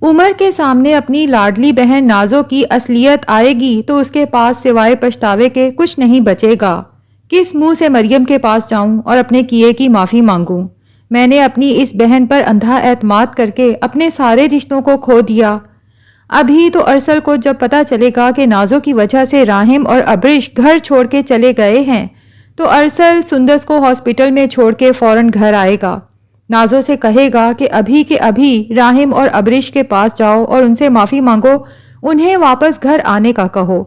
عمر کے سامنے اپنی لاڈلی بہن نازو کی اصلیت آئے گی تو اس کے پاس سوائے پچھتاوے کے کچھ نہیں بچے گا۔ کس منہ سے مریم کے پاس جاؤں اور اپنے کیے کی معافی مانگوں؟ میں نے اپنی اس بہن پر اندھا اعتماد کر کے اپنے سارے رشتوں کو کھو دیا۔ ابھی تو ارسل کو جب پتہ چلے گا کہ نازو کی وجہ سے راہم اور ابرش گھر چھوڑ کے چلے گئے ہیں تو ارسل سندس کو ہاسپٹل میں چھوڑ کے فوراً گھر آئے گا۔ نازو سے کہے گا کہ ابھی راہم اور ابرش کے پاس جاؤ اور ان سے معافی مانگو، انہیں واپس گھر آنے کا کہو۔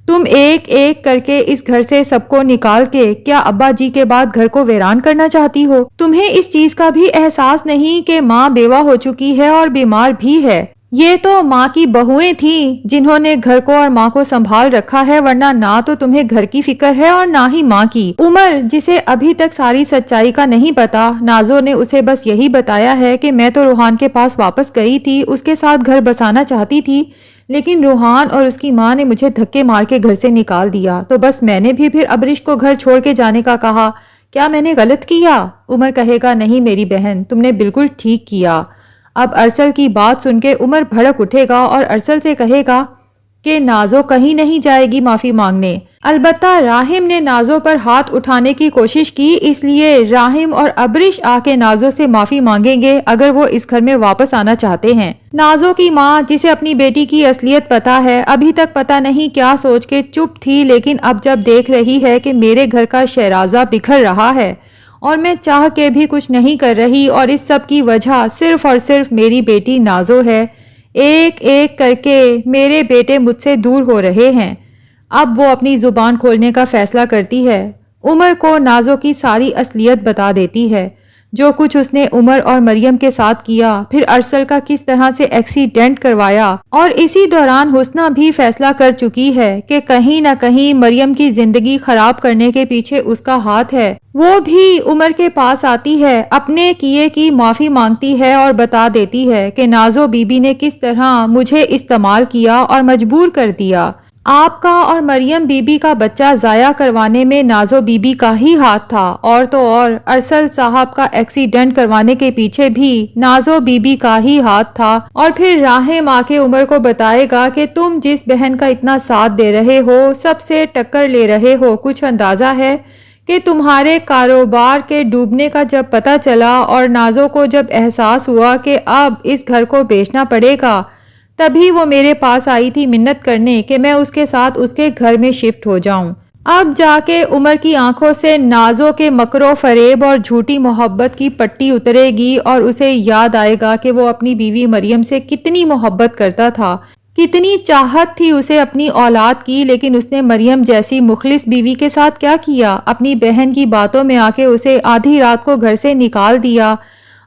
تم ایک ایک کر کے اس گھر سے سب کو نکال کے کیا ابا جی کے بعد گھر کو ویران کرنا چاہتی ہو؟ تمہیں اس چیز کا بھی احساس نہیں کہ ماں بیوہ ہو چکی ہے اور بیمار بھی ہے؟ یہ تو ماں کی بہویں تھیں جنہوں نے گھر کو اور ماں کو سنبھال رکھا ہے، ورنہ نہ تو تمہیں گھر کی فکر ہے اور نہ ہی ماں کی۔ عمر جسے ابھی تک ساری سچائی کا نہیں پتا، نازو نے اسے بس یہی بتایا ہے کہ میں تو روحان کے پاس واپس گئی تھی، اس کے ساتھ گھر بسانا چاہتی تھی، لیکن روحان اور اس کی ماں نے مجھے دھکے مار کے گھر سے نکال دیا، تو بس میں نے بھی پھر ابرش کو گھر چھوڑ کے جانے کا کہا۔ کیا میں نے غلط کیا؟ عمر کہے گا نہیں میری بہن، تم نے بالکل ٹھیک کیا۔ اب ارسل کی بات سن کے عمر بھڑک اٹھے گا اور ارسل سے کہے گا کہ نازو کہیں نہیں جائے گی معافی مانگنے۔ البتہ راہم نے نازو پر ہاتھ اٹھانے کی کوشش کی، اس لیے راہم اور ابرش آ کے نازو سے معافی مانگیں گے اگر وہ اس گھر میں واپس آنا چاہتے ہیں۔ نازو کی ماں جسے اپنی بیٹی کی اصلیت پتا ہے، ابھی تک پتا نہیں کیا سوچ کے چپ تھی، لیکن اب جب دیکھ رہی ہے کہ میرے گھر کا شہرازہ بکھر رہا ہے اور میں چاہ کے بھی کچھ نہیں کر رہی اور اس سب کی وجہ صرف اور صرف میری بیٹی نازو ہے، ایک ایک کر کے میرے بیٹے مجھ سے دور ہو رہے ہیں، اب وہ اپنی زبان کھولنے کا فیصلہ کرتی ہے۔ عمر کو نازو کی ساری اصلیت بتا دیتی ہے، جو کچھ اس نے عمر اور مریم کے ساتھ کیا، پھر ارسل کا کس طرح سے ایکسیڈنٹ کروایا، اور اسی دوران حسنہ بھی فیصلہ کر چکی ہے کہ کہیں نہ کہیں مریم کی زندگی خراب کرنے کے پیچھے اس کا ہاتھ ہے۔ وہ بھی عمر کے پاس آتی ہے، اپنے کیے کی معافی مانگتی ہے اور بتا دیتی ہے کہ نازو بی بی نے کس طرح مجھے استعمال کیا اور مجبور کر دیا۔ آپ کا اور مریم بی بی کا بچہ ضائع کروانے میں نازو بی بی کا ہی ہاتھ تھا، اور تو اور ارسل صاحب کا ایکسیڈنٹ کروانے کے پیچھے بھی نازو بی بی کا ہی ہاتھ تھا۔ اور پھر راہم آ کے عمر کو بتائے گا کہ تم جس بہن کا اتنا ساتھ دے رہے ہو، سب سے ٹکر لے رہے ہو، کچھ اندازہ ہے کہ تمہارے کاروبار کے ڈوبنے کا جب پتہ چلا اور نازو کو جب احساس ہوا کہ اب اس گھر کو بیچنا پڑے گا، تبھی وہ میرے پاس آئی تھی منت کرنے کہ میں اس کے ساتھ اس کے گھر میں شفٹ ہو جاؤں۔ اب جا کے عمر کی آنکھوں سے نازو کے مکر و فریب اور جھوٹی محبت کی پٹی اترے گی اور اسے یاد آئے گا کہ وہ اپنی بیوی مریم سے کتنی محبت کرتا تھا، کتنی چاہت تھی اسے اپنی اولاد کی، لیکن اس نے مریم جیسی مخلص بیوی کے ساتھ کیا کیا؟ اپنی بہن کی باتوں میں آ کے اسے آدھی رات کو گھر سے نکال دیا۔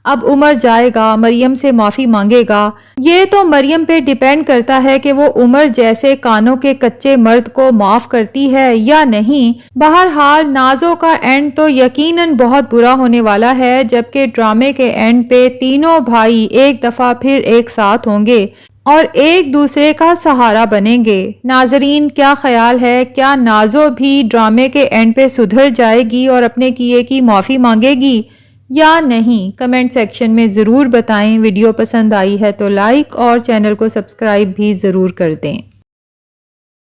اب عمر جائے گا، مریم سے معافی مانگے گا، یہ تو مریم پہ ڈیپینڈ کرتا ہے کہ وہ عمر جیسے کانوں کے کچے مرد کو معاف کرتی ہے یا نہیں۔ بہرحال نازو کا اینڈ تو یقیناً بہت برا ہونے والا ہے، جبکہ ڈرامے کے اینڈ پہ تینوں بھائی ایک دفعہ پھر ایک ساتھ ہوں گے اور ایک دوسرے کا سہارا بنیں گے۔ ناظرین کیا خیال ہے، کیا نازو بھی ڈرامے کے اینڈ پہ سدھر جائے گی اور اپنے کیے کی معافی مانگے گی یا نہیں؟ کمنٹ سیکشن میں ضرور بتائیں۔ ویڈیو پسند آئی ہے تو لائک اور چینل کو سبسکرائب بھی ضرور کر دیں۔